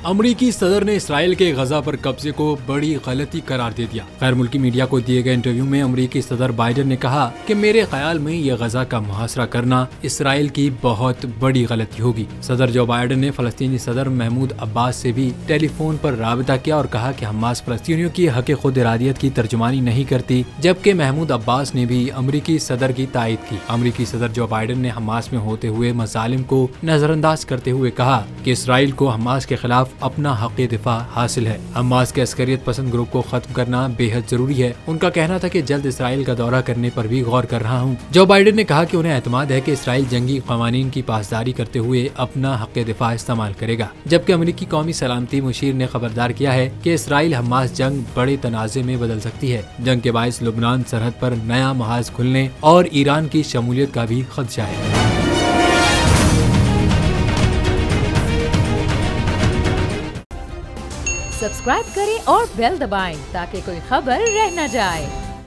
अमरीकी सदर ने इसराइल के गजा पर कब्जे को बड़ी गलती करार दे दिया। गैर मुल्की मीडिया को दिए गए इंटरव्यू में अमरीकी सदर बाइडेन ने कहा कि मेरे ख्याल में ये गजा का मुहासरा करना इसराइल की बहुत बड़ी गलती होगी। सदर जो बाइडेन ने फलस्तीनी सदर महमूद अब्बास से भी टेलीफोन पर राबता किया और कहा कि हमास फलस्तीनियों की हक खुद इरादियत की तर्जुमानी नहीं करती, जबकि महमूद अब्बास ने भी अमरीकी सदर की तायद की। अमरीकी सदर जो बाइडेन ने हमास में होते हुए मसालिम को नजरअंदाज करते हुए कहा कि इसराइल को हमास के खिलाफ अपना हक दिफा हासिल है। हमास के अस्करियत पसंद ग्रुप को खत्म करना बेहद जरूरी है। उनका कहना था कि जल्द इसराइल का दौरा करने पर भी गौर कर रहा हूँ। जो बाइडेन ने कहा कि उन्हें एतमाद है कि इसराइल जंगी कवानीन की पासदारी करते हुए अपना हक दिफा इस्तेमाल करेगा, जबकि अमरीकी कौमी सलामती मुशीर ने खबरदार किया है कि इसराइल हमास जंग बड़े तनाज़े में बदल सकती है। जंग के बायस लुबनान सरहद पर नया महाज खुलने और ईरान की शमूलियत का भी खदशा है। सब्सक्राइब करें और बेल दबाएं ताकि कोई खबर रह न जाए।